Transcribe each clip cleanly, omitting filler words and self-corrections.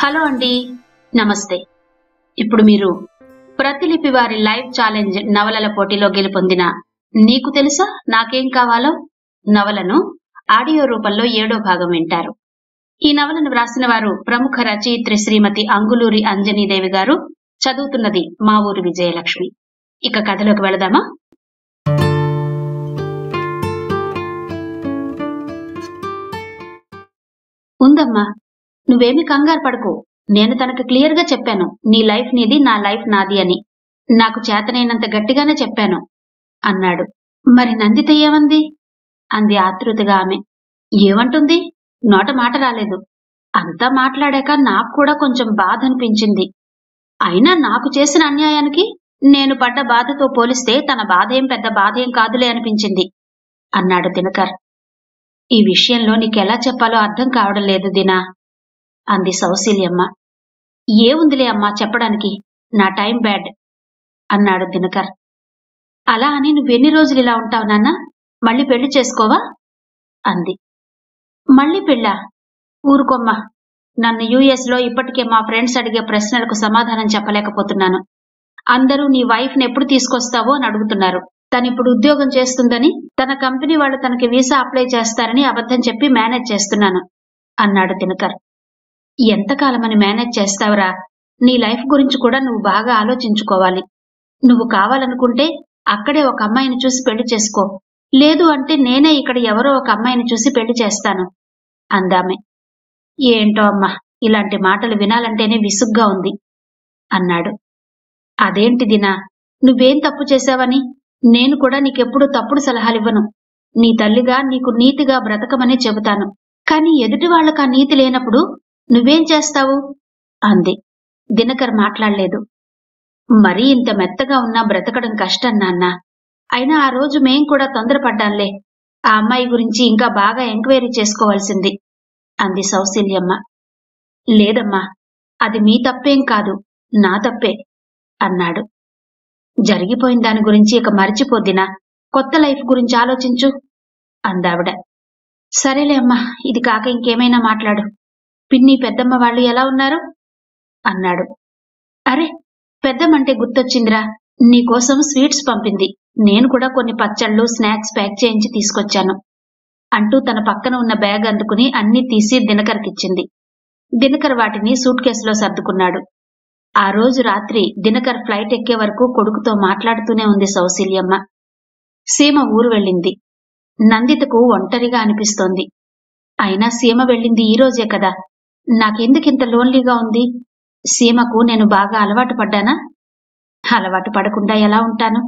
Hello అండి, నమస్తే. ఇప్పుడు మీరు ప్రతిలిపి వారి లైవ్ ఛాలెంజ్ నవలల పోటీలో గెలుపొందిన నీకు తెలుసా నాకేం కావాలో నవలను ఆడియో రూపంలో 7వ భాగం వింటారు. ఈ నవలను వ్రాసిన వారు ప్రముఖ రచయిత్రి శ్రీమతి అంగులూరి అంజనీదేవి గారు. చదువుతున్నది మా ఊరి విజయలక్ష్మి. ఇక కథలోకి వెళదామా? ఉందమ్మా, నువ్వేమి కంగారు పడకు. నేను తనకు క్లియర్ గా చెప్పాను, నీ లైఫ్ నీది, నా లైఫ్ నాది అని. నాకు చేతనైనంత గట్టిగానే చెప్పాను అన్నాడు. మరి నందిత ఏమంది? అంది ఆతృతగా ఆమె. ఏమంటుంది? నోట మాట రాలేదు. అంతా మాట్లాడాక నాకు కూడా కొంచెం బాధ అనిపించింది. అయినా నాకు చేసిన అన్యాయానికి నేను పడ్డ బాధతో పోలిస్తే తన బాధేం పెద్ద బాధేం కాదులే అనిపించింది అన్నాడు దినకర్. ఈ విషయంలో నీకెలా చెప్పాలో అర్థం కావడం లేదు దినా అంది సౌశీల్యమ్మ. ఏముందిలే అమ్మా చెప్పడానికి, నా టైం బ్యాడ్ అన్నాడు దినకర్. అలా అని నువ్వెన్ని రోజులు ఇలా ఉంటావు నాన్న? మళ్ళీ పెళ్లి చేసుకోవా అంది. మళ్ళీ పెళ్ళా? ఊరుకోమ్మా. నన్ను యుఎస్ లో ఇప్పటికే మా ఫ్రెండ్స్ అడిగే ప్రశ్నలకు సమాధానం చెప్పలేకపోతున్నాను. అందరూ నీ వైఫ్ ని ఎప్పుడు తీసుకొస్తావో అని అడుగుతున్నారు. తనిప్పుడు ఉద్యోగం చేస్తుందని, తన కంపెనీ వాళ్ళు తనకి వీసా అప్లై చేస్తారని అబద్ధం చెప్పి మేనేజ్ చేస్తున్నాను అన్నాడు దినకర్. ఎంతకాలమని మేనేజ్ చేస్తావురా? నీ లైఫ్ గురించి కూడా నువ్వు బాగా ఆలోచించుకోవాలి. నువ్వు కావాలనుకుంటే అక్కడే ఒక అమ్మాయిని చూసి పెళ్లి చేసుకో, లేదు అంటే నేనే ఇక్కడ ఎవరో ఒక అమ్మాయిని చూసి పెళ్లి చేస్తాను అందామె. ఏంటో అమ్మా, ఇలాంటి మాటలు వినాలంటేనే విసుగ్గా ఉంది అన్నాడు. అదేంటి దినా, నువ్వేం తప్పు చేశావని? నేను కూడా నీకెప్పుడు తప్పుడు సలహాలివ్వను. నీ తల్లిగా నీకు నీతిగా బ్రతకమని చెబుతాను. కాని ఎదుటి వాళ్లకు ఆ నీతి లేనప్పుడు నువ్వేం చేస్తావు అంది. దినకర్ మాట్లాడలేదు. మరీ ఇంత మెత్తగా ఉన్నా బ్రతకడం కష్టం నాన్న. అయినా ఆ రోజు మేం కూడా తొందరపడ్డాంలే. ఆ అమ్మాయి గురించి ఇంకా బాగా ఎంక్వైరీ చేసుకోవాల్సింది అంది సౌశీల్యమ్మ. లేదమ్మా, అది మీ తప్పేం కాదు, నా తప్పే అన్నాడు. జరిగిపోయిన దాని గురించి ఇక మరిచిపోద్దినా, కొత్త లైఫ్ గురించి ఆలోచించు అందావిడ. సరేలే అమ్మా, ఇది కాక ఇంకేమైనా మాట్లాడు. పిన్ని పెద్దమ్మ వాళ్ళు ఎలా ఉన్నారు అన్నాడు. అరే, పెద్దమ్మంటే గుర్తొచ్చిందిరా, నీకోసం స్వీట్స్ పంపింది. నేను కూడా కొన్ని పచ్చళ్ళు స్నాక్స్ ప్యాక్ చేయించి తీసుకొచ్చాను అంటూ తన పక్కన ఉన్న బ్యాగ్ అందుకుని అన్నీ తీసి దినకర్కిచ్చింది. దినకర్ వాటిని సూట్ కేసులో సర్దుకున్నాడు. ఆ రోజు రాత్రి దినకర్ ఫ్లైట్ ఎక్కే వరకు కొడుకుతో మాట్లాడుతూనే ఉంది సౌశీల్యమ్మ. సీమ ఊరు వెళ్ళింది. నందితకు ఒంటరిగా అనిపిస్తోంది. అయినా సీమ వెళ్ళింది ఈ రోజే కదా. నాకెందుకింత లోన్లీగా ఉంది? సీమకు నేను బాగా అలవాటు పడ్డానా? అలవాటు పడకుండా ఎలా ఉంటాను?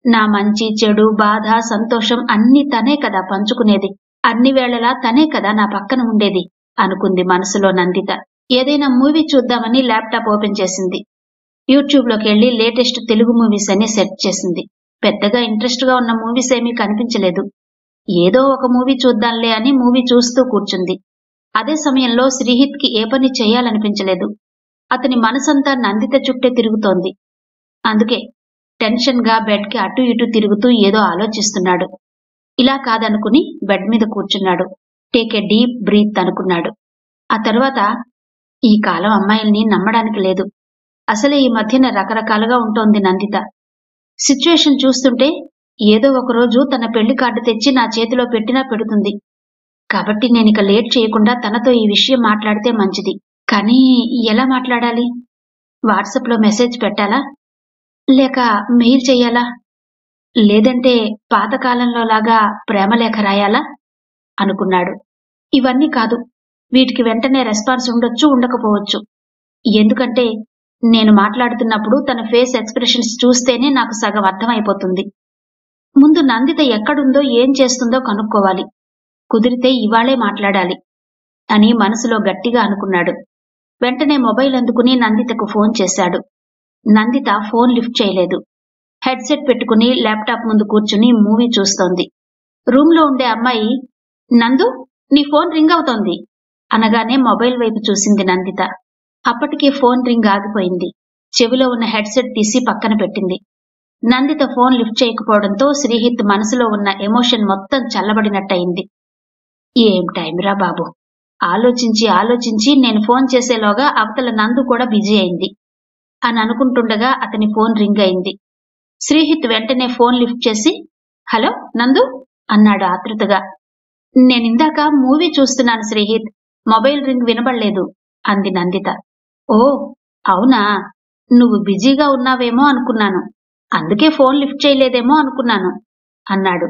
నా మంచి చెడు బాధ సంతోషం అన్నీ తనే కదా పంచుకునేది. అన్ని వేళలా తనే కదా నా పక్కన ఉండేది అనుకుంది మనసులో నందిత. ఏదైనా మూవీ చూద్దామని ల్యాప్టాప్ ఓపెన్ చేసింది. యూట్యూబ్ లోకి వెళ్లి లేటెస్ట్ తెలుగు మూవీస్ అని సెర్చ్ చేసింది. పెద్దగా ఇంట్రెస్ట్ గా ఉన్న మూవీస్ ఏమీ కనిపించలేదు. ఏదో ఒక మూవీ చూద్దాంలే అని మూవీ చూస్తూ కూర్చుంది. అదే సమయంలో శ్రీహిత్ కి ఏ పని చేయాలనిపించలేదు. అతని మనసంతా నందిత చుట్టే తిరుగుతోంది. అందుకే టెన్షన్ గా బెడ్ కి అటు ఇటు తిరుగుతూ ఏదో ఆలోచిస్తున్నాడు. ఇలా కాదనుకుని బెడ్ మీద కూర్చున్నాడు. టేక్ ఏ డీప్ బ్రీత్ అనుకున్నాడు. ఆ తరువాత, ఈ కాలం అమ్మాయిల్ని నమ్మడానికి లేదు. అసలే ఈ మధ్యన రకరకాలుగా ఉంటోంది నందిత. సిచ్యువేషన్ చూస్తుంటే ఏదో ఒకరోజు తన పెళ్లి కార్డు తెచ్చి నా చేతిలో పెట్టినా పెడుతుంది. కాబట్టి నేనిక లేట్ చేయకుండా తనతో ఈ విషయం మాట్లాడితే మంచిది. కానీ ఎలా మాట్లాడాలి? వాట్సాప్ లో మెసేజ్ పెట్టాలా? లేక మెయిల్ చెయ్యాలా? లేదంటే పాతకాలంలో లాగా ప్రేమలేఖ రాయాలా అనుకున్నాడు. ఇవన్నీ కాదు, వీటికి వెంటనే రెస్పాన్స్ ఉండొచ్చు, ఉండకపోవచ్చు. ఎందుకంటే నేను మాట్లాడుతున్నప్పుడు తన ఫేస్ ఎక్స్ప్రెషన్స్ చూస్తేనే నాకు సగం అర్థమైపోతుంది. ముందు నందిత ఎక్కడుందో ఏం చేస్తుందో కనుక్కోవాలి. కుదిరితే ఇవాళే మాట్లాడాలి అని మనసులో గట్టిగా అనుకున్నాడు. వెంటనే మొబైల్ అందుకుని నందితకు ఫోన్ చేశాడు. నందిత ఫోన్ లిఫ్ట్ చేయలేదు. హెడ్సెట్ పెట్టుకుని ల్యాప్టాప్ ముందు కూర్చుని మూవీ చూస్తోంది. రూమ్ లో ఉండే అమ్మాయి, నందు నీ ఫోన్ రింగ్ అవుతోంది అనగానే మొబైల్ వైపు చూసింది నందిత. అప్పటికే ఫోన్ రింగ్ ఆగిపోయింది. చెవిలో ఉన్న హెడ్సెట్ తీసి పక్కన పెట్టింది. నందిత ఫోన్ లిఫ్ట్ చేయకపోవడంతో శ్రీహిత్ మనసులో ఉన్న ఎమోషన్ మొత్తం చల్లబడినట్టయింది. ఏం టైంరా బాబు, ఆలోచించి ఆలోచించి నేను ఫోన్ చేసేలోగా అవతల నందు కూడా బిజీ అయింది అని అనుకుంటుండగా అతని ఫోన్ రింగ్ అయింది. శ్రీహిత్ వెంటనే ఫోన్ లిఫ్ట్ చేసి, హలో నందు అన్నాడు ఆతృతగా. నేనిందాక మూవీ చూస్తున్నాను శ్రీహిత్, మొబైల్ రింగ్ వినబడలేదు అంది నందిత. ఓ అవునా, నువ్వు బిజీగా ఉన్నావేమో అనుకున్నాను, అందుకే ఫోన్ లిఫ్ట్ చేయలేదేమో అనుకున్నాను అన్నాడు.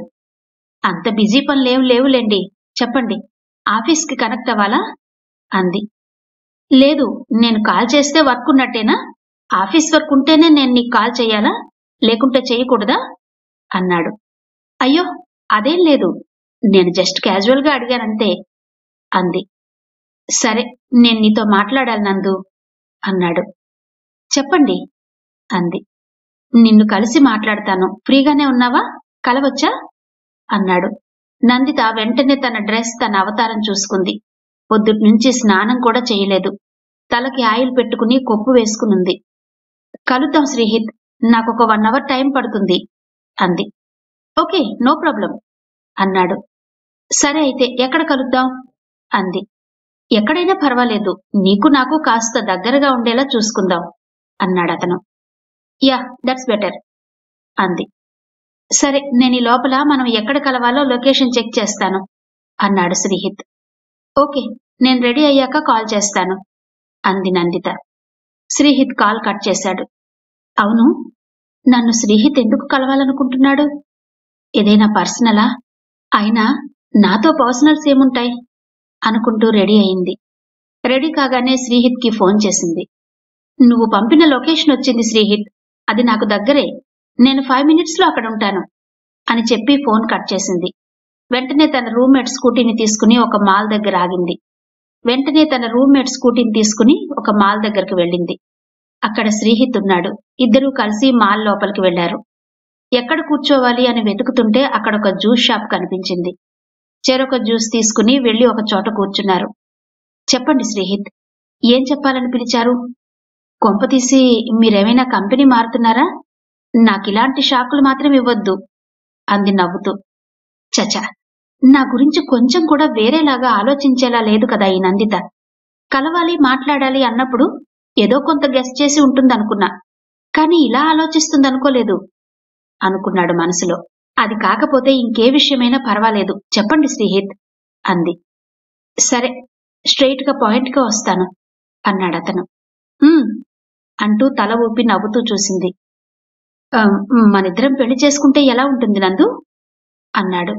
అంత బిజీ పనులేం లేవులేండి, చెప్పండి, ఆఫీస్కి కనెక్ట్ అవ్వాలా అంది. లేదు, నేను కాల్ చేస్తే వర్క్ ఉన్నట్టేనా? ఆఫీస్ వర్క్ ఉంటేనే నేను నీకు కాల్ చెయ్యాలా, లేకుంటే చెయ్యకూడదా అన్నాడు. అయ్యో అదేం లేదు, నేను జస్ట్ క్యాజువల్ గా అడిగానంతే అంది. సరే, నేను నీతో మాట్లాడాలి నందు అన్నాడు. చెప్పండి అంది. నిన్ను కలిసి మాట్లాడతాను, ఫ్రీగానే ఉన్నావా, కలవచ్చా అన్నాడు. నందిత వెంటనే తన డ్రెస్, తన అవతారం చూసుకుంది. పొద్దుట్నుంచి స్నానం కూడా చేయలేదు, తలకి ఆయిల్ పెట్టుకుని కొప్పు వేసుకునుంది. కలుద్దాం శ్రీహిత్, నాకొక 1 అవర్ టైం పడుతుంది అంది. ఓకే, నో ప్రాబ్లం అన్నాడు. సరే అయితే ఎక్కడ కలుద్దాం అంది. ఎక్కడైనా పర్వాలేదు, నీకు నాకు కాస్త దగ్గరగా ఉండేలా చూసుకుందాం అన్నాడతను. యా, దట్స్ బెటర్ అంది. సరే, నేను ఈ లోపల మనం ఎక్కడ కలవాలో లొకేషన్ చెక్ చేస్తాను అన్నాడు శ్రీహిత్. ఓకే, నేను రెడీ అయ్యాక కాల్ చేస్తాను అంది నందిత. శ్రీహిత్ కాల్ కట్ చేశాడు. అవును, నన్ను శ్రీహిత్ ఎందుకు కలవాలనుకుంటున్నాడు? ఏదైనా పర్సనలా? అయినా నాతో పర్సనల్స్ ఏముంటాయి అనుకుంటూ రెడీ అయింది. రెడీ కాగానే శ్రీహిత్ కి ఫోన్ చేసింది. నువ్వు పంపిన లొకేషన్ వచ్చింది శ్రీహిత్, అది నాకు దగ్గరే, నేను 5 minutes లో అక్కడ ఉంటాను అని చెప్పి ఫోన్ కట్ చేసింది. వెంటనే తన రూమ్మేట్ స్కూటీని తీసుకుని ఒక మాల్ దగ్గర ఆగింది. ఒక మాల్ దగ్గరకు వెళ్ళింది. అక్కడ శ్రీహిత్ ఉన్నాడు. ఇద్దరూ కలిసి మాల్ లోపలికి వెళ్లారు. ఎక్కడ కూర్చోవాలి అని వెతుకుతుంటే అక్కడ ఒక జ్యూస్ షాప్ కనిపించింది. చెరొక జ్యూస్ తీసుకుని వెళ్లి ఒక చోట కూర్చున్నారు. చెప్పండి శ్రీహిత్, ఏం చెప్పాలని పిలిచారు? కొంపతీసి మీరేమైనా కంపెనీ మారుతున్నారా? నాకిలాంటి షాకులు మాత్రం ఇవ్వద్దు అంది నవ్వుతూ. చచా, నా గురించి కొంచెం కూడా వేరేలాగా ఆలోచించేలా లేదు కదా ఈ నందిత. కలవాలి, మాట్లాడాలి అన్నప్పుడు ఏదో కొంత గెస్ చేసి ఉంటుందనుకున్నా, కానీ ఇలా ఆలోచిస్తుందనుకోలేదు అనుకున్నాడు మనసులో. అది కాకపోతే ఇంకే విషయమైనా పర్వాలేదు, చెప్పండి శ్రీహిత్ అంది. సరే, స్ట్రెయిట్ గా పాయింట్ గా వస్తాను అన్నాడతను. అంటూ తల ఊపి నవ్వుతూ చూసింది. మనిద్దరం పెళ్లి చేసుకుంటే ఎలా ఉంటుంది నందు అన్నాడు.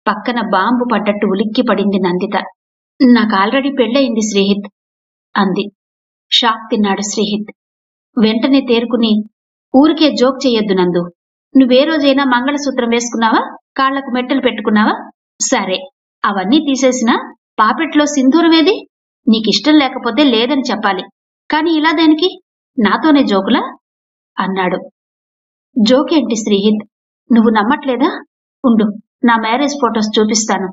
పక్కన బాంబు పడ్డట్టు ఉలిక్కి పడింది నందిత. నాకు ఆల్రెడీ పెళ్ళయింది శ్రీహిత్ అంది. షాక్ తిన్నాడు శ్రీహిత్. వెంటనే తేరుకుని, ఊరికే జోక్ చెయ్యొద్దు నందు, నువ్వే రోజైనా మంగళసూత్రం వేసుకున్నావా, కాళ్లకు మెట్టలు పెట్టుకున్నావా? సరే, అవన్నీ తీసేసినా పాపెట్లో సింధూరమేది? నీకిష్టం లేకపోతే లేదని చెప్పాలి, కాని ఇలా దేనికి, నాతోనే జోకులా అన్నాడు. జోకేంటి శ్రీహిత్, నువ్వు నమ్మట్లేదా? ఉండు, నా మ్యారేజ్ ఫొటోస్ చూపిస్తాను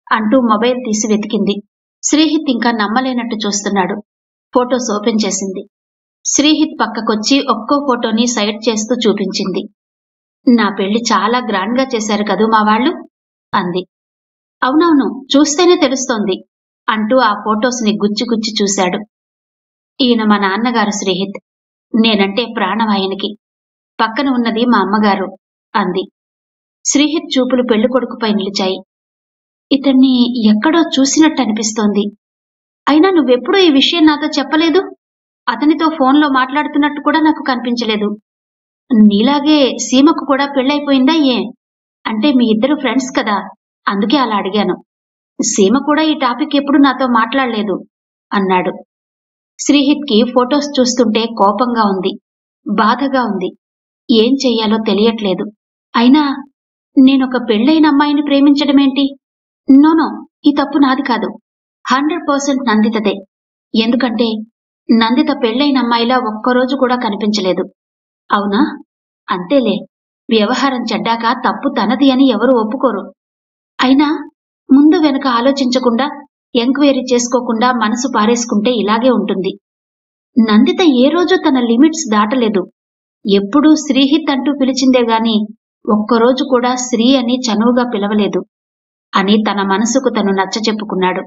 అంటూ మొబైల్ తీసి వెతికింది. శ్రీహిత్ ఇంకా నమ్మలేనట్టు చూస్తున్నాడు. ఫొటోస్ ఓపెన్ చేసింది. శ్రీహిత్ పక్కకొచ్చి ఒక్కో ఫోటోని సైడ్ చేస్తూ చూపించింది. నా పెళ్లి చాలా గ్రాండ్ గా చేశారు కదూ మా వాళ్ళు అంది. అవునవును, చూస్తేనే తెలుస్తోంది అంటూ ఆ ఫొటోస్ ని గుచ్చి గుచ్చి చూశాడు. ఈయన మా నాన్నగారు శ్రీహిత్, నేనంటే ప్రాణం ఆయనకి. పక్కన ఉన్నది మా అమ్మగారు అంది. శ్రీహిత్ చూపులు పెళ్లి కొడుకుపై నిలిచాయి. ఇతన్ని ఎక్కడో చూసినట్టు అనిపిస్తోంది. అయినా నువ్వెప్పుడూ ఈ విషయం నాతో చెప్పలేదు. అతనితో ఫోన్లో మాట్లాడుతున్నట్టు కూడా నాకు కనిపించలేదు. నీలాగే సీమకు కూడా పెళ్ళైపోయిందా ఏ? అంటే మీ ఇద్దరు ఫ్రెండ్స్ కదా, అందుకే అలా అడిగాను. సీమ కూడా ఈ టాపిక్ ఎప్పుడు నాతో మాట్లాడలేదు అన్నాడు. శ్రీహిత్ కి ఫొటోస్ చూస్తుంటే కోపంగా ఉంది, బాధగా ఉంది. ఏం చెయ్యాలో తెలియట్లేదు. అయినా నేనొక పెళ్ళైన అమ్మాయిని ప్రేమించడమేంటి? నోనో, ఈ తప్పు నాది కాదు, 100% నందితదే. ఎందుకంటే నందిత పెళ్ళైన అమ్మాయిలా ఒక్కరోజు కూడా కనిపించలేదు. అవునా? అంతేలే, వ్యవహారం చెడ్డాక తప్పు తనది అని ఎవరు ఒప్పుకోరు. అయినా ముందు వెనక ఆలోచించకుండా, ఎంక్వైరీ చేసుకోకుండా మనసు పారేసుకుంటే ఇలాగే ఉంటుంది. నందిత ఏ రోజు తన లిమిట్స్ దాటలేదు. ఎప్పుడూ శ్రీహిత్ అంటూ పిలిచిందే గాని ఒక్కరోజు కూడా శ్రీ అని చనువుగా పిలవలేదు అని తన మనసుకు తను నచ్చచెప్పుకున్నాడు.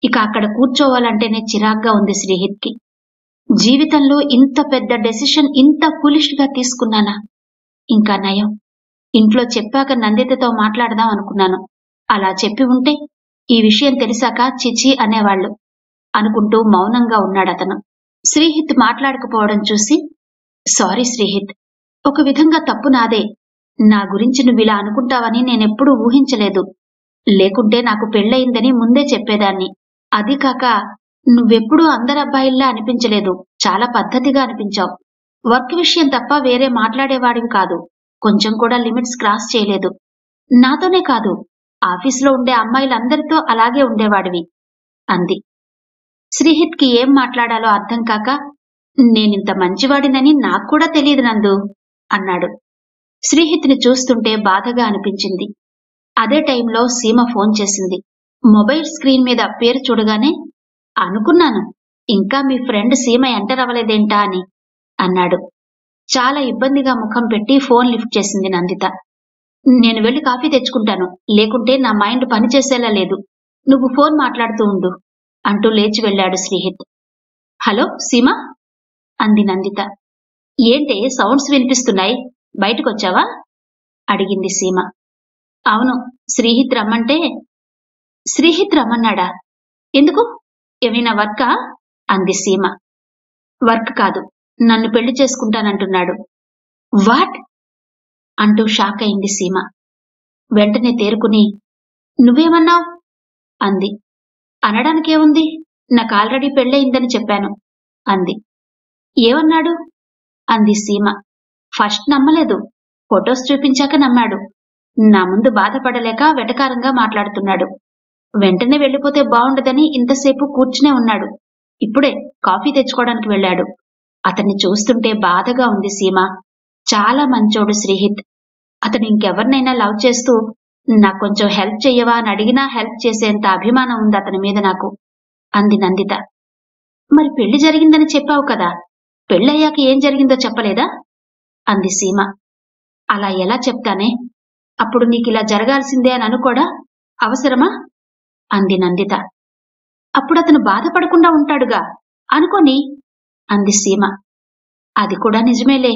ఇక అక్కడ కూర్చోవాలంటేనే చిరాగ్గా ఉంది శ్రీహిత్కి. జీవితంలో ఇంత పెద్ద డెసిషన్ ఇంత ఫులిష్ గా తీసుకున్నానా? ఇంకా నయం, ఇంట్లో చెప్పాక నందితతో మాట్లాడదాం అనుకున్నాను. అలా చెప్పి ఉంటే ఈ విషయం తెలిసాక చిచి అనేవాళ్లు అనుకుంటూ మౌనంగా ఉన్నాడతను. శ్రీహిత్ మాట్లాడకపోవడం చూసి, సారీ శ్రీహిత్, ఒక విధంగా తప్పు నాదే. నా గురించి నువ్విలా అనుకుంటావని నేనెప్పుడూ ఊహించలేదు. లేకుంటే నాకు పెళ్ళయిందని ముందే చెప్పేదాన్ని. అది కాక నువ్వెప్పుడూ అందరబ్బాయిల్లా అనిపించలేదు. చాలా పద్ధతిగా అనిపించావు. వర్క్ విషయం తప్ప వేరే మాట్లాడేవాడివి కాదు. కొంచెం కూడా లిమిట్స్ క్రాస్ చేయలేదు. నాతోనే కాదు, ఆఫీసులో ఉండే అమ్మాయిలందరితో అలాగే ఉండేవాడివి అంది. శ్రీహిత్కి ఏం మాట్లాడాలో అర్థం కాక, నేనింత మంచివాడినని నాక్కూడా తెలియదు నందు అన్నాడు. శ్రీహిత్ని చూస్తుంటే బాధగా అనిపించింది. అదే టైంలో సీమ ఫోన్ చేసింది. మొబైల్ స్క్రీన్ మీద పేరు చూడగానే, అనుకున్నాను ఇంకా మీ ఫ్రెండ్ సీమ ఎంటర్ అవ్వలేదేంటా అని అన్నాడు. చాలా ఇబ్బందిగా ముఖం పెట్టి ఫోన్ లిఫ్ట్ చేసింది నందిత. నేను వెళ్లి కాఫీ తెచ్చుకుంటాను, లేకుంటే నా మైండ్ పనిచేసేలా లేదు. నువ్వు ఫోన్ మాట్లాడుతూ ఉండు అంటూ లేచి వెళ్లాడు శ్రీహిత్. హలో సీమ అంది నందిత. ఏంటే సౌండ్స్ వినిపిస్తున్నాయి, బయటకొచ్చావా అడిగింది సీమ. అవును, శ్రీహిత్ రమ్మంటే. శ్రీహిత్ రమ్మన్నాడా? ఎందుకు, ఏమైనా వర్కా అంది సీమ. వర్క్ కాదు, నన్ను పెళ్లి చేసుకుంటానంటున్నాడు. వాట్ అంటూ షాక్ అయింది సీమ. వెంటనే తేరుకుని, నువ్వేమన్నావ్ అంది. అనడానికేముంది, నాకు ఆల్రెడీ పెళ్ళయిందని చెప్పాను అంది. ఏమన్నాడు అంది సీమ. ఫస్ట్ నమ్మలేదు, ఫొటోస్ చూపించాక నమ్మాడు. నా ముందు బాధపడలేక వెటకారంగా మాట్లాడుతున్నాడు. వెంటనే వెళ్ళిపోతే బావుండదని ఇంతసేపు కూర్చునే ఉన్నాడు. ఇప్పుడే కాఫీ తెచ్చుకోవడానికి వెళ్ళాడు. అతన్ని చూస్తుంటే బాధగా ఉంది సీమ. చాలా మంచోడు శ్రీహిత్. అతను ఇంకెవరినైనా లవ్ చేస్తూ నాకు కొంచెం హెల్ప్ చెయ్యవా అని అడిగినా హెల్ప్ చేసేంత అభిమానం ఉంది అతని మీద నాకు అంది నందిత. మరి పెళ్లి జరిగిందని చెప్పావు కదా, పెళ్ళయ్యాక ఏం జరిగిందో చెప్పలేదా అంది సీమ. అలా ఎలా చెప్తానే, అప్పుడు నీకిలా జరగాల్సిందే అని అనుకోడా, అవసరమా అంది నందిత. అప్పుడతను బాధపడకుండా ఉంటాడుగా, అనుకోని అంది సీమ. అది కూడా నిజమేలే,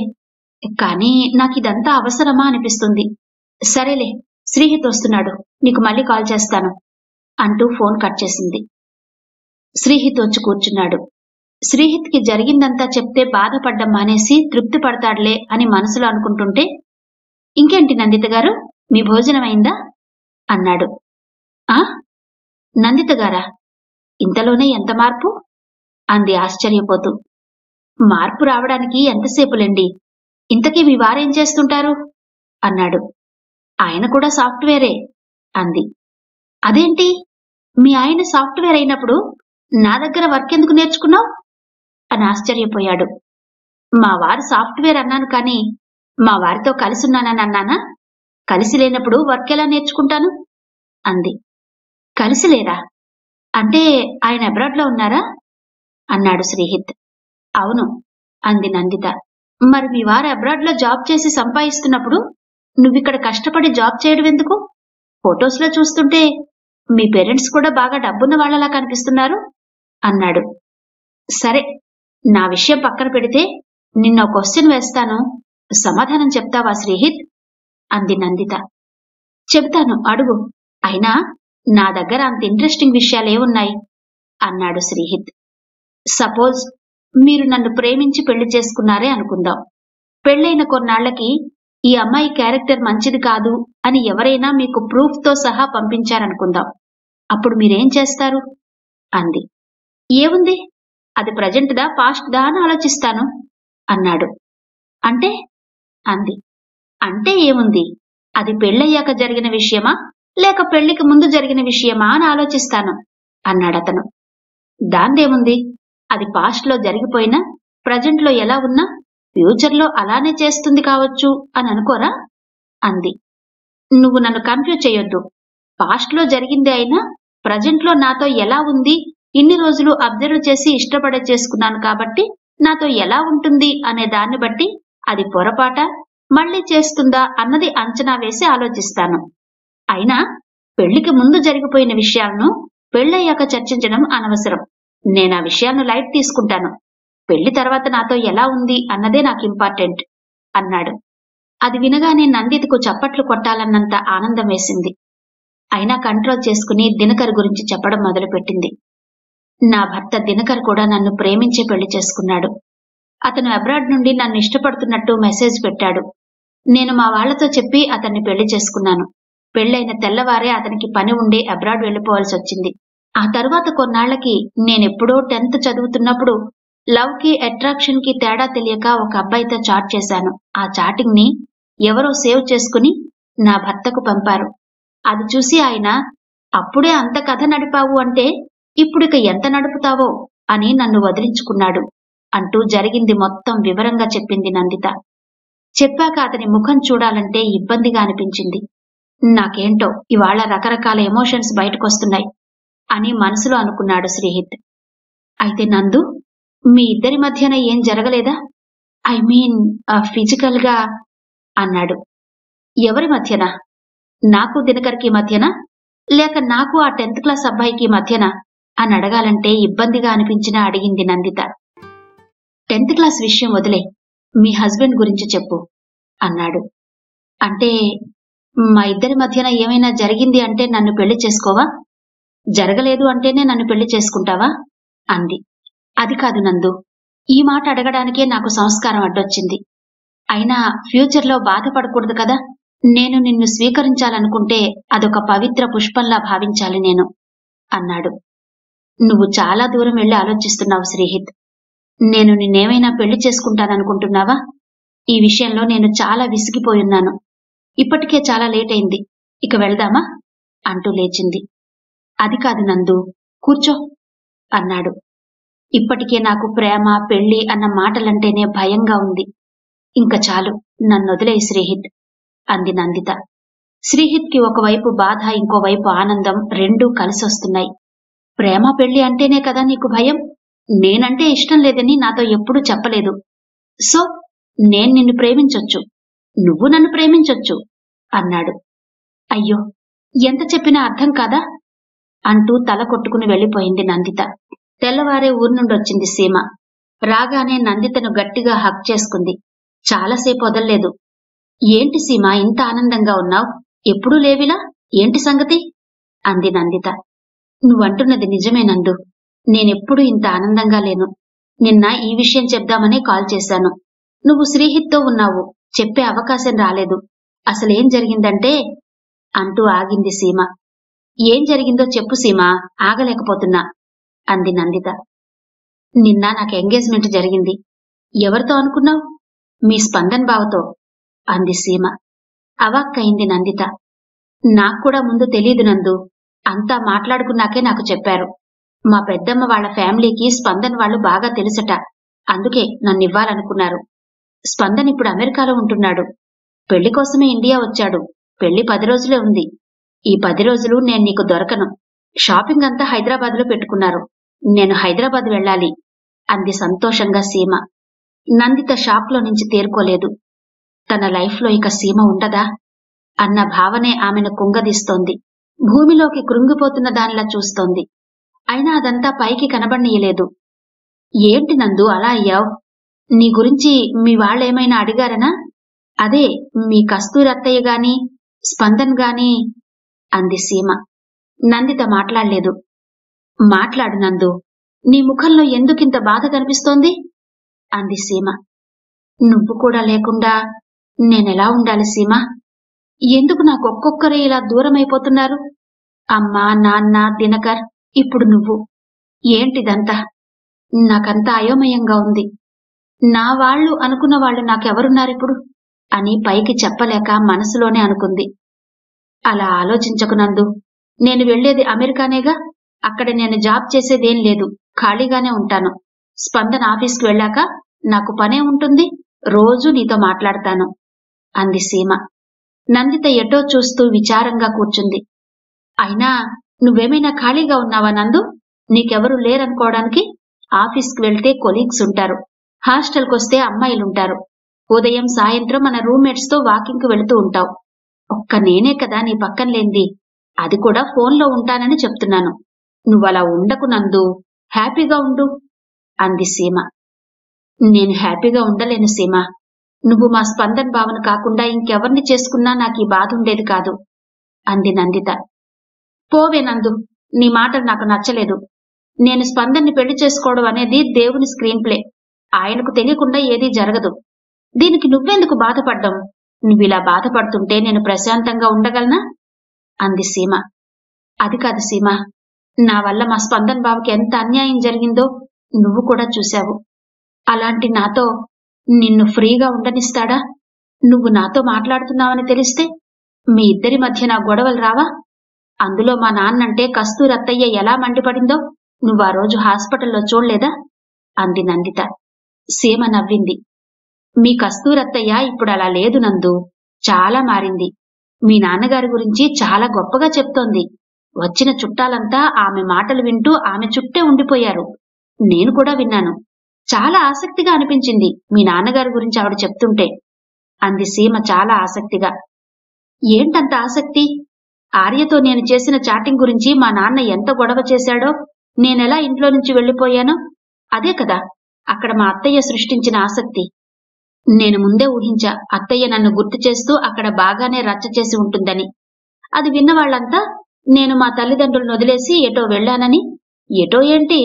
కానీ నాకిదంతా అవసరమా అనిపిస్తుంది. సరేలే, శ్రీహిత్ వస్తున్నాడు, నీకు మళ్ళీ కాల్ చేస్తాను అంటూ ఫోన్ కట్ చేసింది. శ్రీహిత్ వచ్చి కూర్చున్నాడు. శ్రీహిత్కి జరిగిందంతా చెప్తే బాధపడ్డం మానేసి తృప్తి పడతాడులే అని మనసులో అనుకుంటుంటే, ఇంకేంటి నందిత గారు, మీ భోజనం అయిందా అన్నాడు. ఆ నందిత గారా, ఇంతలోనే ఎంత మార్పు అంది ఆశ్చర్యపోతూ. మార్పు రావడానికి ఎంతసేపులేండి, ఇంతకీ మీ వారేం చేస్తుంటారు అన్నాడు. ఆయన కూడా సాఫ్ట్వేరే అంది. అదేంటి, మీ ఆయన సాఫ్ట్వేర్ అయినప్పుడు నా దగ్గర వర్క్ ఎందుకు నేర్చుకున్నావు అని ఆశ్చర్యపోయాడు. మా వారు సాఫ్ట్వేర్ అన్నాను కానీ మా వారితో కలిసున్నానని అన్నానా? కలిసి లేనప్పుడు వర్క్ ఎలా నేర్చుకుంటాను అంది. కలిసి లేరా అంటే ఆయన అబ్రాడ్ లో ఉన్నారా అన్నాడు శ్రీహిత్. అవును అంది నందిత. మరి మీ వారు అబ్రాడ్ లో జాబ్ చేసి సంపాదిస్తున్నప్పుడు నువ్విక్కడ కష్టపడి జాబ్ చేయడం ఎందుకు? ఫొటోస్ లో చూస్తుంటే మీ పేరెంట్స్ కూడా బాగా డబ్బున్న వాళ్లలా కనిపిస్తున్నారు అన్నాడు. సరే, నా విషయం పక్కన పెడితే నిన్న క్వశ్చన్ వేస్తాను, సమాధానం చెప్తావా శ్రీహిత్ అంది నందిత. చెబుతాను, అడుగు. అయినా నా దగ్గర అంత ఇంట్రెస్టింగ్ విషయాలేమున్నాయి అన్నాడు శ్రీహిత్. సపోజ్ మీరు నన్ను ప్రేమించి పెళ్లి చేసుకున్నారే అనుకుందాం. పెళ్లైన కొన్నాళ్లకి ఈ అమ్మాయి క్యారెక్టర్ మంచిది కాదు అని ఎవరైనా మీకు ప్రూఫ్ తో సహా పంపించారనుకుందాం. అప్పుడు మీరేం చేస్తారు అంది. ఏముంది, అది ప్రజెంట్ దా పాస్ట్ దా అని ఆలోచిస్తాను అన్నాడు. అంటే అంది. అంటే ఏముంది, అది పెళ్ళయ్యాక జరిగిన విషయమా లేక పెళ్లికి ముందు జరిగిన విషయమా అని ఆలోచిస్తాను అన్నాడతను. దాందేముంది, అది పాస్ట్ లో జరిగిపోయినా ప్రజెంట్ లో ఎలా ఉన్నా ఫ్యూచర్ లో అలానే చేస్తుంది కావచ్చు అని అనుకోరా అంది. నువ్వు నన్ను కన్ఫ్యూజ్ చేయొద్దు. పాస్ట్ లో జరిగిందే అయినా ప్రజెంట్ లో నాతో ఎలా ఉంది, ఇన్ని రోజులు అబ్జర్వ్ చేసి ఇష్టపడే చేసుకున్నాను కాబట్టి నాతో ఎలా ఉంటుంది అనే దాన్ని బట్టి అది పొరపాట మళ్ళీ చేస్తుందా అన్నది అంచనా వేసి ఆలోచిస్తాను. అయినా పెళ్లికి ముందు జరిగిపోయిన విషయాలను పెళ్ళయ్యాక చర్చించడం అనవసరం. నేనా విషయాన్ని లైట్ తీసుకుంటాను. పెళ్లి తర్వాత నాతో ఎలా ఉంది అన్నదే నాకు ఇంపార్టెంట్ అన్నాడు. అది వినగానే నందితకు చప్పట్లు కొట్టాలన్నంత ఆనందం వేసింది. అయినా కంట్రోల్ చేసుకుని దినకర్ గురించి చెప్పడం మొదలుపెట్టింది. నా భర్త దినకర్ కూడా నన్ను ప్రేమించే పెళ్లి చేసుకున్నాడు. అతను అబ్రాడ్ నుండి నన్ను ఇష్టపడుతున్నట్టు మెసేజ్ పెట్టాడు. నేను మా వాళ్లతో చెప్పి అతన్ని పెళ్లి చేసుకున్నాను. పెళ్లైన తెల్లవారే అతనికి పని ఉండి అబ్రాడ్ వెళ్లిపోవాల్సి వచ్చింది. ఆ తరువాత కొన్నాళ్లకి నేనెప్పుడో 10th చదువుతున్నప్పుడు లవ్ కి అట్రాక్షన్ కి తేడా తెలియక ఒక అబ్బాయితో చాట్ చేశాను. ఆ చాటింగ్ ని ఎవరో సేవ్ చేసుకుని నా భర్తకు పంపారు. అది చూసి ఆయన, అప్పుడే అంత కథ నడిపావు అంటే ఇప్పుడిక ఎంత నడుపుతావో అని నన్ను వదిలించుకున్నాడు అంటూ జరిగింది మొత్తం వివరంగా చెప్పింది నందిత. చెప్పాక అతని ముఖం చూడాలంటే ఇబ్బందిగా అనిపించింది. నాకేంటో ఇవాళ రకరకాల ఎమోషన్స్ బయటకొస్తున్నాయి అని మనసులో అనుకున్నాడు శ్రీహిత్. అయితే నందు, మీ ఇద్దరి మధ్యన ఏం జరగలేదా? ఐ మీన్ ఫిజికల్ గా అన్నాడు. ఎవరి మధ్యన? నాకు దినకర్కి మధ్యనా, లేక నాకు ఆ 10th క్లాస్ అబ్బాయికి మధ్యనా అని అడగాలంటే ఇబ్బందిగా అనిపించినా అడిగింది నందిత. 10th క్లాస్ విషయం వదిలే, మీ హస్బెండ్ గురించి చెప్పు అన్నాడు. అంటే మా ఇద్దరి మధ్యన ఏమైనా జరిగింది అంటే నన్ను పెళ్లి చేసుకోవా? జరగలేదు అంటేనే నన్ను పెళ్లి చేసుకుంటావా అంది. అది కాదు నందు, ఈ మాట అడగడానికే నాకు సంస్కారం అడ్డొచ్చింది. అయినా ఫ్యూచర్లో బాధపడకూడదు కదా. నేను నిన్ను స్వీకరించాలనుకుంటే అదొక పవిత్ర పుష్పంలా భావించాలి నేను అన్నాడు. నువ్వు చాలా దూరం వెళ్లి ఆలోచిస్తున్నావు శ్రీహిత్. నేను నిన్నేమైనా పెళ్లి చేసుకుంటాననుకుంటున్నావా? ఈ విషయంలో నేను చాలా విసిగిపోయున్నాను. ఇప్పటికే చాలా లేట్ అయింది. ఇక వెళ్దామా అంటూ లేచింది. అది కాదు నందు, కూర్చో అన్నాడు. ఇప్పటికే నాకు ప్రేమ పెళ్లి అన్న మాటలంటేనే భయంగా ఉంది. ఇంక చాలు, నన్నొదిలేయ్ శ్రీహిత్ అంది నందిత. శ్రీహిత్ కి ఒకవైపు బాధ, ఇంకోవైపు ఆనందం రెండూ కలిసొస్తున్నాయి. ప్రేమ పెళ్లి అంటేనే కదా నీకు భయం? నేనంటే ఇష్టం లేదని నాతో ఎప్పుడూ చెప్పలేదు. సో నేను నిన్ను ప్రేమించొచ్చు, నువ్వు నన్ను ప్రేమించొచ్చు అన్నాడు. అయ్యో, ఎంత చెప్పినా అర్థం కాదా అంటూ తల కొట్టుకుని వెళ్లిపోయింది నందిత. తెల్లవారే ఊరు నుండొచ్చింది సీమ. రాగానే నందితను గట్టిగా హక్ చేసుకుంది. చాలాసేపు వదల్లేదు. ఏంటి సీమ, ఇంత ఆనందంగా ఉన్నావు? ఎప్పుడూ లేవిలా, ఏంటి సంగతి అంది నందిత. నువ్వంటున్నది నిజమే నందు, నేనెప్పుడూ ఇంత ఆనందంగా లేను. నిన్న ఈ విషయం చెప్దామనే కాల్ చేశాను. నువ్వు శ్రీహిత్తో ఉన్నావు, చెప్పే అవకాశం రాలేదు. అసలేం జరిగిందంటే అంటూ ఆగింది సీమ. ఏం జరిగిందో చెప్పు సీమ, ఆగలేకపోతున్నా అంది నందిత. నిన్న నాకు ఎంగేజ్మెంట్ జరిగింది. ఎవరితో అనుకున్నావు? మీ స్పందన్ బావతో అంది సీమ. అవాక్కయింది నందిత. నాక్కూడా ముందు తెలీదు నందు, అంతా మాట్లాడుకున్నాకే నాకు చెప్పారు. మా పెద్దమ్మ వాళ్ల ఫ్యామిలీకి స్పందన్ వాళ్ళు బాగా తెలుసట, అందుకే నన్నివ్వాలనుకున్నారు. స్పందన్ ఇప్పుడు అమెరికాలో ఉంటున్నాడు. పెళ్లి కోసమే ఇండియా వచ్చాడు. పెళ్లి 10 రోజులే ఉంది. ఈ 10 రోజులు నేను నీకు దొరకను. షాపింగ్ అంతా హైదరాబాద్లో పెట్టుకున్నారు. నేను హైదరాబాద్ వెళ్ళాలి అంది సంతోషంగా సీమ. నందిత షాక్లో నుంచి తేరుకోలేదు. తన లైఫ్లో ఇక సీమ ఉండదా అన్న భావనే ఆమెను కుంగదీస్తోంది. భూమిలోకి కృంగిపోతున్న దానిలా చూస్తోంది. అయినా అదంతా పైకి కనబడనీయలేదు. ఏంటి నందు అలా అయ్యావ్? నీ గురించి మీ వాళ్ళేమైనా అడిగారనా? అదే మీ కస్తూరి అత్తయ్య గాని స్పందన్ గాని అంది సీమ. నందిత మాట్లాడలేదు. మాట్లాడు నందు, నీ ముఖంలో ఎందుకింత బాధ కనిపిస్తోంది అంది సీమ. నువ్వు కూడా లేకుండా నేనెలా ఉండాలి సీమ? ఎందుకు నాకు ఒక్కొక్కరే ఇలా దూరమైపోతున్నారు? అమ్మా, నాన్న, దినకర్, ఇప్పుడు నువ్వు. ఏంటిదంతా? నాకంతా అయోమయంగా ఉంది. నా వాళ్ళు అనుకున్న వాళ్ళు నాకెవరున్నారిప్పుడు అని పైకి చెప్పలేక మనసులోనే అనుకుంది. అలా ఆలోచించకు నందు, నేను వెళ్లేది అమెరికానేగా. అక్కడ నేను జాబ్ చేసేదేం లేదు, ఖాళీగానే ఉంటాను. స్పందన ఆఫీస్కి వెళ్ళాక నాకు పనే ఉంటుంది, రోజూ నీతో మాట్లాడతాను అంది సీమ. నందిత ఎటో చూస్తూ విచారంగా కూర్చుంది. అయినా నువ్వేమైనా ఖాళీగా ఉన్నావా నందు? నీకెవరూ లేరనుకోవడానికి? ఆఫీస్కి వెళ్తే కొలీగ్స్ ఉంటారు, హాస్టల్కొస్తే అమ్మాయిలుంటారు. ఉదయం సాయంత్రం మన రూమ్మేట్స్ తో వాకింగ్ కు వెళుతూ ఉంటావు. ఒక్క నేనే కదా నీ పక్కన లేంది, అది కూడా ఫోన్లో ఉంటానని చెప్తున్నాను. నువ్వలా ఉండకు నందు, హ్యాపీగా ఉండు అంది సీమ. నేను హ్యాపీగా ఉండలేను సీమ. నువ్వు మా స్పందన్ భావన కాకుండా ఇంకెవర్ని చేసుకున్నా నాకీ బాధ ఉండేది కాదు అంది నందిత. పోవే నందు, నీ మాటలు నాకు నచ్చలేదు. నేను స్పందన్ని పెళ్లి చేసుకోవడం అనేది దేవుని స్క్రీన్ ప్లే. ఆయనకు తెలియకుండా ఏదీ జరగదు. దీనికి నువ్వెందుకు బాధపడ్డం? నువ్విలా బాధపడుతుంటే నేను ప్రశాంతంగా ఉండగలనా అంది సీమ. అది కాదు సీమ, నా వల్ల మా స్పందన్ బావకి ఎంత అన్యాయం జరిగిందో నువ్వు కూడా చూశావు. అలాంటి నాతో నిన్ను ఫ్రీగా ఉండనిస్తాడా? నువ్వు నాతో మాట్లాడుతున్నావని తెలిస్తే మీ ఇద్దరి మధ్య నా గొడవలు రావా? అందులో మా నాన్నంటే కస్తూరి అత్తయ్య ఎలా మండిపడిందో నువ్వు ఆ రోజు హాస్పిటల్లో చూడలేదా అంది నందిత. సీమ నవ్వింది. మీ కస్తూరి అత్తయ్య ఇప్పుడు అలా లేదు నందు, చాలా మారింది. మీ నాన్నగారి గురించి చాలా గొప్పగా చెప్తోంది. వచ్చిన చుట్టాలంతా ఆమె మాటలు వింటూ ఆమె చుట్టే ఉండిపోయారు. నేను కూడా విన్నాను. చాలా ఆసక్తిగా అనిపించింది మీ నాన్నగారి గురించి ఆవిడ చెప్తుంటే అంది సీమ చాలా ఆసక్తిగా. ఏంటంత ఆసక్తి? ఆర్యతో నేను చేసిన చాటింగ్ గురించి మా నాన్న ఎంత గొడవ చేశాడో, నేనెలా ఇంట్లో నుంచి వెళ్లిపోయానో అదే కదా అక్కడ మా అత్తయ్య సృష్టించిన ఆసక్తి. నేను ముందే ఊహించా అత్తయ్య నన్ను గుర్తు చేస్తూ అక్కడ బాగానే రచ్చ చేసి ఉంటుందని. అది విన్నవాళ్లంతా నేను మా తల్లిదండ్రులను వదిలేసి ఎటో వెళ్లానని, ఎటో ఏంటి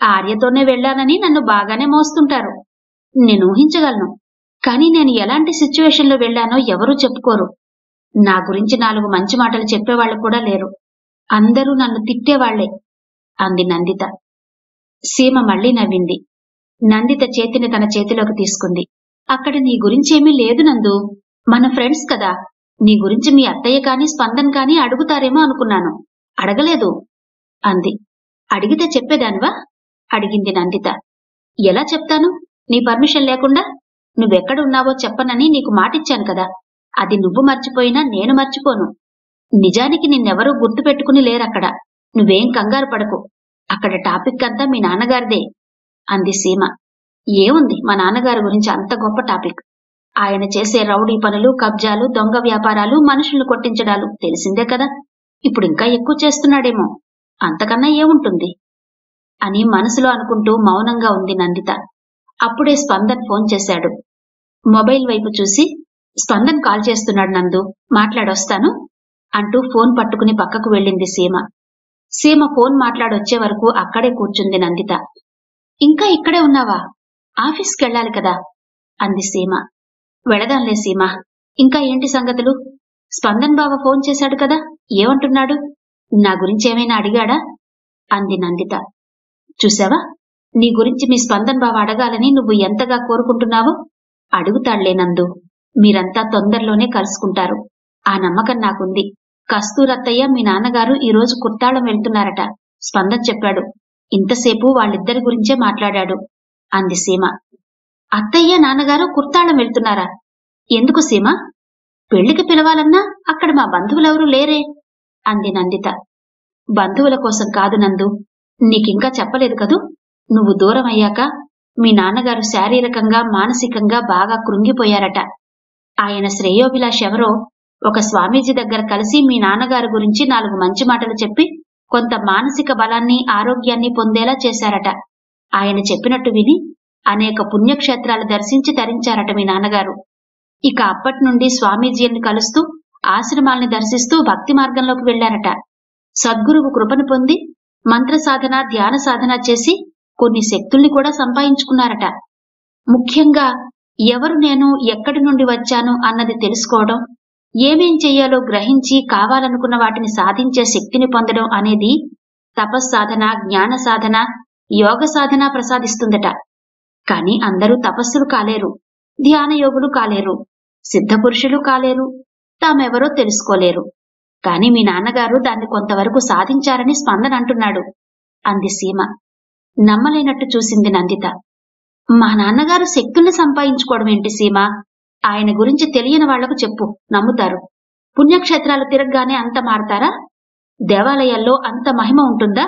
ఆర్యతోనే వెళ్లానని నన్ను బాగానే మోస్తుంటారు. నేను ఊహించగలను. కానీ నేను ఎలాంటి సిచ్యువేషన్లో వెళ్లానో ఎవరూ చెప్పుకోరు. నా గురించి 4 మంచి మాటలు చెప్పేవాళ్లు కూడా లేరు. అందరూ నన్ను తిట్టేవాళ్లే అంది నందిత. సీమ మళ్లీ నవ్వింది. నందిత చేతిని తన చేతిలోకి తీసుకుంది. అక్కడ నీ గురించేమీ లేదు నందు, మన ఫ్రెండ్స్ కదా. నీ గురించి మీ అత్తయ్య కాని స్పందన్ కాని అడుగుతారేమో అనుకున్నాను. అడగలేదు అంది. అడిగితే చెప్పేదానివా అడిగింది నందిత. ఎలా చెప్తాను నీ పర్మిషన్ లేకుండా? నువ్వెక్కడున్నావో చెప్పనని నీకు మాటిచ్చాను కదా. అది నువ్వు మర్చిపోయినా నేను మర్చిపోను. నిజానికి నిన్నెవరూ గుర్తు పెట్టుకుని లేరక్కడ. నువ్వేం కంగారు పడకు. అక్కడ టాపిక్ అంతా మీ నాన్నగారిదే అంది సీమ. ఏముంది మా నాన్నగారి గురించి అంత గొప్ప టాపిక్? ఆయన చేసే రౌడీ పనులు, కబ్జాలు, దొంగ వ్యాపారాలు, మనుషులను కొట్టించడాలు తెలిసిందే కదా. ఇప్పుడు ఇంకా ఎక్కువ చేస్తున్నాడేమో. అంతకన్నా ఏముంటుంది అని మనసులో అనుకుంటూ మౌనంగా ఉంది నందిత. అప్పుడే స్పందన్ ఫోన్ చేశాడు. మొబైల్ వైపు చూసి, స్పందన్ కాల్ చేస్తున్నాడు నందు, మాట్లాడొస్తాను అంటూ ఫోన్ పట్టుకుని పక్కకు వెళ్ళింది సీమ. సీమ ఫోన్ మాట్లాడొచ్చే వరకు అక్కడే కూర్చుంది నందిత. ఇంకా ఇక్కడే ఉన్నావా? ఆఫీస్కెళ్ళాలి కదా అంది సీమ. వెళదాంలే సీమ. ఇంకా ఏంటి సంగతులు? స్పందన్ బావ ఫోన్ చేశాడు కదా, ఏమంటున్నాడు? నా గురించి ఏమైనా అడిగాడా అంది నందిత. చూసావా, నీ గురించి మీ స్పందన్ బావ అడగాలని నువ్వు ఎంతగా కోరుకుంటున్నావో. అడుగుతాళ్లే నందు. మీరంతా తొందరలోనే కలుసుకుంటారు. ఆ నమ్మకం నాకుంది. కస్తూరత్తయ్య మీ నాన్నగారు ఈరోజు కుర్తాళం వెళ్తున్నారట. స్పందన్ చెప్పాడు. ఇంతసేపు వాళ్ళిద్దరి గురించే మాట్లాడాడు అంది సీమ. అత్తయ్య నాన్నగారు కుర్తాళం వెళ్తున్నారా? ఎందుకు సీమ? పెళ్లికి పిలవాలన్నా అక్కడ మా బంధువులెవరూ లేరే అంది నందిత. బంధువుల కోసం కాదు నందు, నీకింకా చెప్పలేదు కదూ. నువ్వు దూరం అయ్యాక మీ నాన్నగారు శారీరకంగా మానసికంగా బాగా కృంగిపోయారట. ఆయన శ్రేయోభిలాషెవరో ఒక స్వామీజీ దగ్గర కలిసి మీ నాన్నగారి గురించి 4 మంచి మాటలు చెప్పి కొంత మానసిక బలాన్ని, ఆరోగ్యాన్ని పొందేలా చేశారట. ఆయన చెప్పినట్టు విని అనేక పుణ్యక్షేత్రాలు దర్శించి తరించారట మీ నాన్నగారు. ఇక అప్పట్నుండి స్వామీజీని కలుస్తూ, ఆశ్రమాల్ని దర్శిస్తూ భక్తి మార్గంలోకి వెళ్లారట. సద్గురువు కృపను పొంది మంత్ర సాధన, ధ్యాన సాధన చేసి కొన్ని శక్తుల్ని కూడా సంపాదించుకున్నారట. ముఖ్యంగా ఎవరు నేను, ఎక్కడి నుండి వచ్చాను అన్నది తెలుసుకోవడం, ఏమేం చెయ్యాలో గ్రహించి కావాలనుకున్న వాటిని సాధించే శక్తిని పొందడం అనేది తపస్సాధన, జ్ఞాన సాధన, యోగ సాధన ప్రసాదిస్తుందట. కాని అందరూ తపస్సులు కాలేరు, ధ్యానయోగులు కాలేరు, సిద్ధపురుషులు కాలేరు, తామెవరో తెలుసుకోలేరు. కాని మీ నాన్నగారు దాన్ని కొంతవరకు సాధించారని స్పందన అంటున్నాడు అంది సీమ. నమ్మలేనట్టు చూసింది నందిత. మా నాన్నగారు శక్తుల్ని సంపాదించుకోవడం ఏంటి సీమ? ఆయన గురించి తెలియని వాళ్లకు చెప్పు, నమ్ముతారు. పుణ్యక్షేత్రాలు తిరగగానే అంత మారతారా? దేవాలయాల్లో అంత మహిమ ఉంటుందా?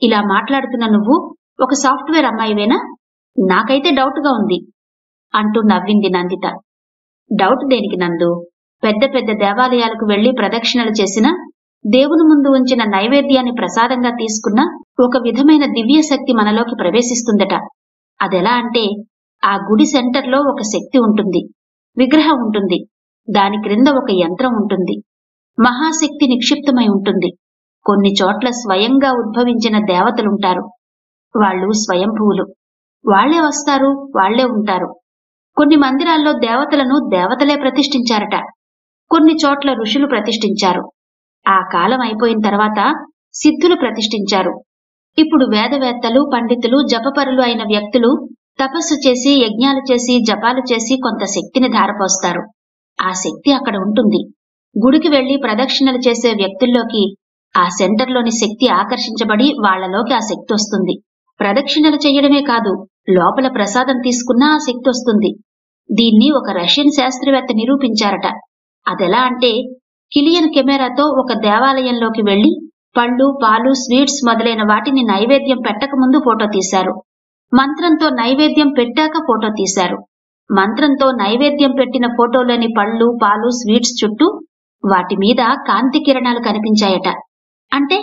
ఇలా మాట్లాడుతున్న నువ్వు ఒక సాఫ్ట్వేర్ అమ్మాయివేనా? నాకైతే డౌట్గా ఉంది అంటూ నవ్వింది నందిత. డౌట్ దేనికి నందు? పెద్ద పెద్ద దేవాలయాలకు వెళ్లి ప్రదక్షిణలు చేసినా, దేవుని ముందు ఉంచిన నైవేద్యాన్ని ప్రసాదంగా తీసుకున్నా ఒక విధమైన దివ్య శక్తి మనలోకి ప్రవేశిస్తుందట. అదెలా అంటే, ఆ గుడి సెంటర్లో ఒక శక్తి ఉంటుంది, విగ్రహం ఉంటుంది, దాని క్రింద ఒక యంత్రం ఉంటుంది, మహాశక్తి నిక్షిప్తమై ఉంటుంది. కొన్ని చోట్ల స్వయంగా ఉద్భవించిన దేవతలుంటారు. వాళ్ళు స్వయంభువులు. వాళ్లే వస్తారు, వాళ్లే ఉంటారు. కొన్ని మందిరాల్లో దేవతలను దేవతలే ప్రతిష్ఠించారట. కొన్ని చోట్ల ఋషులు ప్రతిష్ఠించారు. ఆ కాలం అయిపోయిన తర్వాత సిద్ధులు ప్రతిష్ఠించారు. ఇప్పుడు వేదవేత్తలు, పండితులు, జపపరులు అయిన వ్యక్తులు తపస్సు చేసి, యజ్ఞాలు చేసి, జపాలు చేసి కొంత శక్తిని ధారపోస్తారు. ఆ శక్తి అక్కడ ఉంటుంది. గుడికి వెళ్లి ప్రదక్షిణలు చేసే వ్యక్తుల్లోకి ఆ సెంటర్లోని శక్తి ఆకర్షించబడి వాళ్లలోకి ఆ శక్తి వస్తుంది. ప్రదక్షిణలు చెయ్యడమే కాదు, లోపల ప్రసాదం తీసుకున్నా ఆ శక్తి వస్తుంది. దీన్ని ఒక రష్యన్ శాస్త్రవేత్త నిరూపించారట. అదెలా అంటే, కిలియన్ కెమెరాతో ఒక దేవాలయంలోకి వెళ్లి పళ్ళు, పాలు, స్వీట్స్ మొదలైన వాటిని నైవేద్యం పెట్టకముందు ఫోటో తీశారు. మంత్రంతో నైవేద్యం పెట్టాక ఫోటో తీశారు. మంత్రంతో నైవేద్యం పెట్టిన ఫోటోలోని పళ్ళు, పాలు, స్వీట్స్ చుట్టూ వాటి మీద కాంతి కిరణాలు కనిపించాయట. అంటే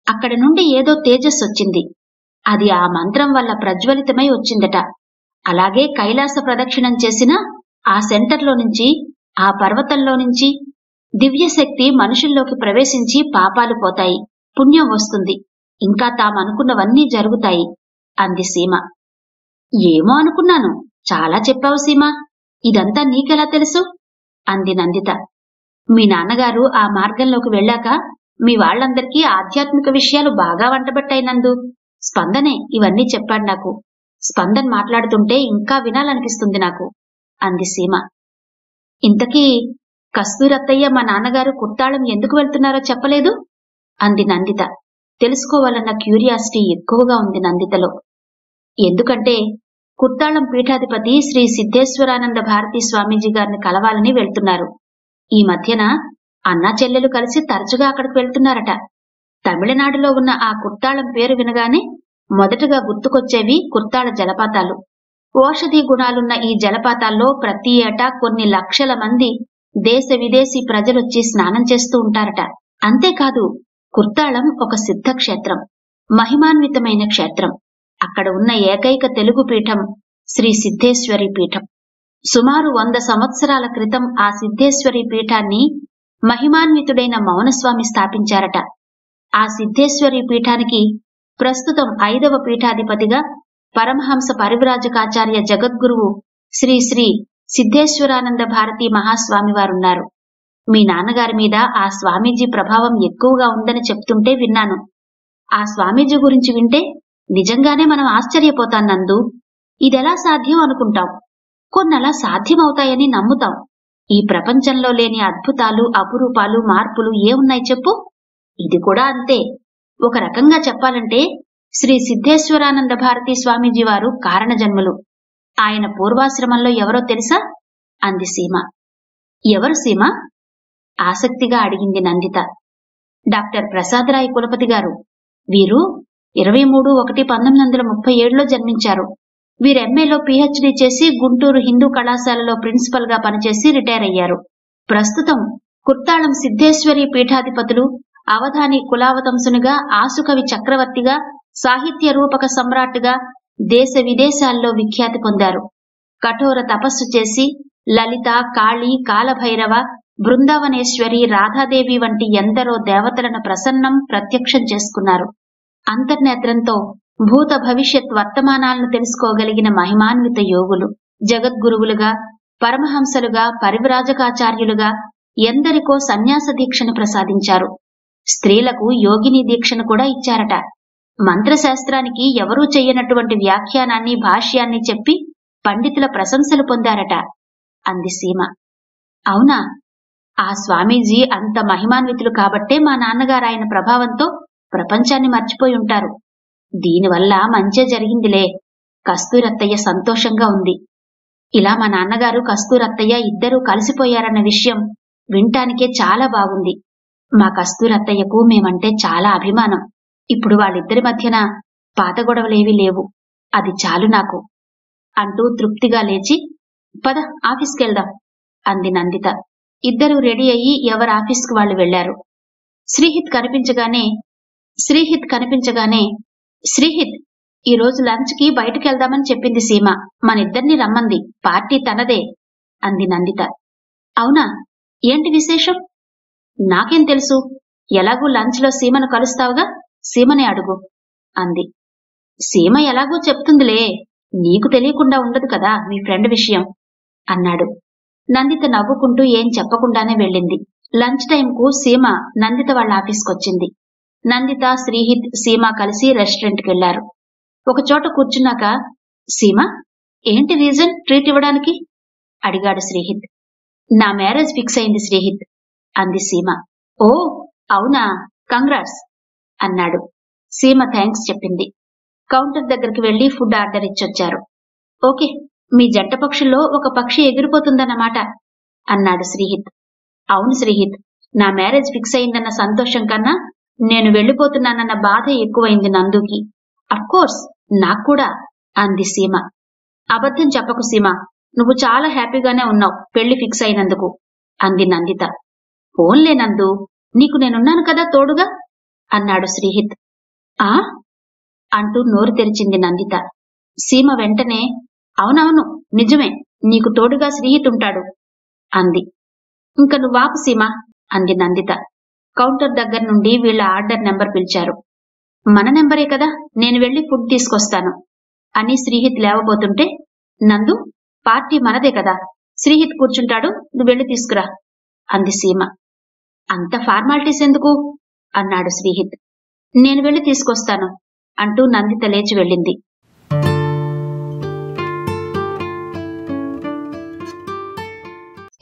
అక్కడ నుండి ఏదో తేజస్సొచ్చింది. అది ఆ మంత్రం వల్ల ప్రజ్వలితమై వచ్చిందట. అలాగే కైలాస ప్రదక్షిణం చేసినా ఆ సెంటర్లో నుంచి, ఆ పర్వతంలో నుంచి దివ్యశక్తి మనుషుల్లోకి ప్రవేశించి పాపాలు పోతాయి, పుణ్యం వస్తుంది, ఇంకా తామనుకున్నవన్నీ జరుగుతాయి అంది సీమ. ఏమో అనుకున్నాను, చాలా చెప్పావు సీమ. ఇదంతా నీకెలా తెలుసు అంది నందిత. మీ నాన్నగారు ఆ మార్గంలోకి వెళ్ళాక మీ వాళ్లందరికీ ఆధ్యాత్మిక విషయాలు బాగా వంటబట్టాయి నందు. స్పందనే ఇవన్నీ చెప్పాడు నాకు. స్పందన్ మాట్లాడుతుంటే ఇంకా వినాలనిపిస్తుంది నాకు అంది సీమ. ఇంతకీ కస్తూరత్తయ్య మా నాన్నగారు కుర్తాళం ఎందుకు వెళ్తున్నారో చెప్పలేదు అంది నందిత. తెలుసుకోవాలన్న క్యూరియాసిటీ ఎక్కువగా ఉంది నందితలో. ఎందుకంటే కుర్తాళం పీఠాధిపతి శ్రీ సిద్ధేశ్వరానంద భారతీ స్వామీజీ గారిని కలవాలని వెళ్తున్నారు. ఈ మధ్యన అన్నా చెల్లెలు కలిసి తరచుగా అక్కడికి వెళ్తున్నారట. తమిళనాడులో ఉన్న ఆ కుర్తాళం పేరు వినగానే మొదటగా గుర్తుకొచ్చేవి కుర్తాళ జలపాతాలు. ఓషధీ గుణాలున్న ఈ జలపాతాల్లో ప్రతి ఏటా కొన్ని లక్షల మంది దేశ విదేశీ ప్రజలొచ్చి స్నానం చేస్తూ ఉంటారట. అంతేకాదు, కుర్తాళం ఒక సిద్ధక్షేత్రం, మహిమాన్వితమైన క్షేత్రం. అక్కడ ఉన్న ఏకైక తెలుగు పీఠం శ్రీ సిద్ధేశ్వరి పీఠం. సుమారు 100 సంవత్సరాల క్రితం ఆ సిద్ధేశ్వరి పీఠాన్ని మహిమాన్వితుడైన మౌనస్వామి స్థాపించారట. ఆ సిద్ధేశ్వరి పీఠానికి ప్రస్తుతం 5వ పీఠాధిపతిగా పరమహంస పరివ్రాజకాచార్య జగద్గురువు శ్రీ శ్రీ సిద్ధేశ్వరానంద భారతీ మహాస్వామివారున్నారు. మీ నాన్నగారి మీద ఆ స్వామీజీ ప్రభావం ఎక్కువగా ఉందని చెప్తుంటే విన్నాను. ఆ స్వామీజీ గురించి వింటే నిజంగానే మనం ఆశ్చర్యపోతాం నందు. ఇదెలా సాధ్యం అనుకుంటాం, కొన్నలా సాధ్యమవుతాయని నమ్ముతాం. ఈ ప్రపంచంలో లేని అద్భుతాలు, అపురూపాలు, మార్పులు ఏ ఉన్నాయి చెప్పు? ఇది కూడా అంతే. ఒక రకంగా చెప్పాలంటే శ్రీ సిద్ధేశ్వరానంద భారతీ స్వామీజీ వారు కారణ జన్మలు. ఆయన పూర్వాశ్రమంలో ఎవరో తెలుసా అంది సీమ. ఎవరు సీమ? ఆసక్తిగా అడిగింది నందిత. డాక్టర్ ప్రసాదరాయ్ కులపతి గారు. వీరు 23/1/1937లో జన్మించారు. వీరు ఎంఏలో పీహెచ్డీ చేసి గుంటూరు హిందూ కళాశాలలో ప్రిన్సిపల్ గా పనిచేసి రిటైర్ అయ్యారు. ప్రస్తుతం కుర్తాళం సిద్ధేశ్వరి పీఠాధిపతులు, అవధాని కులావతంసునిగా, ఆసుకవి చక్రవర్తిగా, సాహిత్య రూపక సమ్రాట్గా దేశ విదేశాల్లో విఖ్యాతి పొందారు. కఠోర తపస్సు చేసి లలిత, కాళీ, కాలభైరవ, బృందావనేశ్వరి, రాధాదేవి వంటి ఎందరో దేవతలను ప్రత్యక్షం చేసుకున్నారు. అంతర్నేత్రంతో భూత భవిష్యత్ వర్తమానాలను తెలుసుకోగలిగిన మహిమాన్విత యోగులు. జగద్గురువులుగా, పరమహంసలుగా, పరివ్రాజకాచార్యులుగా ఎందరికో సన్యాస దీక్షను ప్రసాదించారు. స్త్రీలకు యోగిని దీక్షను కూడా ఇచ్చారట. మంత్రశాస్త్రానికి ఎవరూ చెయ్యనటువంటి వ్యాఖ్యానాన్ని, భాష్యాన్ని చెప్పి పండితుల ప్రశంసలు పొందారట అంది సీమ. అవునా? ఆ స్వామీజీ అంత మహిమాన్వితులు కాబట్టే మా నాన్నగారు ఆయన ప్రభావంతో ప్రపంచాన్ని మర్చిపోయి ఉంటారు. దీనివల్ల మంచే జరిగిందిలే. కస్తూరత్తయ్య సంతోషంగా ఉంది. ఇలా మా నాన్నగారు, కస్తూరత్తయ్య ఇద్దరూ కలిసిపోయారన్న విషయం వినటానికే చాలా బాగుంది. మా కస్తూరత్తయ్యకు మేమంటే చాలా అభిమానం. ఇప్పుడు వాళ్ళిద్దరి మధ్యన పాత గొడవలేవీ లేవు. అది చాలు నాకు అంటూ తృప్తిగా లేచి, పద ఆఫీస్కెళ్దాం అంది నందిత. ఇద్దరూ రెడీ అయ్యి ఎవరి ఆఫీస్కు వాళ్ళు వెళ్లారు. శ్రీహిత్ కనిపించగానే శ్రీహిత్, ఈ రోజు లంచ్ కి బయటకెళ్దామని చెప్పింది సీమ. మనిద్దరిని రమ్మంది. పార్టీ తనదే అంది నందిత. అవునా? ఏంటి విశేషం? నాకేం తెలుసు? ఎలాగూ లంచ్ లో సీమను కలుస్తావుగా, సీమనే అడుగు అంది. సీమ ఎలాగూ చెప్తుందిలే, నీకు తెలియకుండా ఉండదు కదా మీ ఫ్రెండ్ విషయం అన్నాడు. నందిత నవ్వుకుంటూ ఏం చెప్పకుండానే వెళ్ళింది. లంచ్ టైంకు సీమ నందిత వాళ్ళ ఆఫీస్కొచ్చింది. నందిత, శ్రీహిత్, సీమ కలిసి రెస్టారెంట్కి వెళ్లారు. ఒకచోట కూర్చున్నాక, సీమ, ఏంటి రీజన్ ట్రీట్ ఇవ్వడానికి అడిగాడు శ్రీహిత్. నా మ్యారేజ్ ఫిక్స్ అయింది శ్రీహిత్ అంది సీమ. ఓ అవునా, కంగ్రాట్స్ అన్నాడు. సీమ థ్యాంక్స్ చెప్పింది. కౌంటర్ దగ్గరికి వెళ్లి ఫుడ్ ఆర్డర్ ఇచ్చొచ్చారు. ఓకే, మీ జంట పక్షుల్లో ఒక పక్షి ఎగిరిపోతుందన్నమాట అన్నాడు శ్రీహిత్. అవును శ్రీహిత్, నా మ్యారేజ్ ఫిక్స్ అయిందన్న సంతోషం కన్నా నేను వెళ్లిపోతున్నానన్న బాధ ఎక్కువైంది నందుకి. అఫ్కోర్స్ నాక్కూడా అంది సీమ. అబద్ధం చెప్పకు సీమ, నువ్వు చాలా హ్యాపీగానే ఉన్నావు పెళ్లి ఫిక్స్ అయినందుకు అంది నందిత. పోన్లే నందు, నీకు నేనున్నాను కదా తోడుగా అన్నాడు శ్రీహిత్. ఆ అంటూ నోరు తెరిచింది నందిత. సీమ వెంటనే అవునవును నిజమే, నీకు తోడుగా శ్రీహిత్ ఉంటాడు అంది. ఇంక నువ్వాపు సీమ అంది నందిత. కౌంటర్ దగ్గర నుండి వీళ్ల ఆర్డర్ నెంబర్ పిలిచారు. మన నెంబరే కదా, నేను వెళ్లి ఫుడ్ తీసుకొస్తాను అని శ్రీహిత్ లేవబోతుంటే, నందు, పార్టీ మనదే కదా, శ్రీహిత్ కూర్చుంటాడు, నువ్వు వెళ్లి తీసుకురా అంది సీమ. అంత ఫార్మాలిటీస్ ఎందుకు అన్నాడు శ్రీహిత్. నేను వెళ్లి తీసుకొస్తాను అంటూ నందిత లేచి వెళ్ళింది.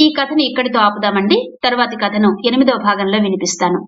ఈ కథను ఇక్కడితో ఆపుదామండి. తర్వాతి కథను 8వ భాగంలో వినిపిస్తాను.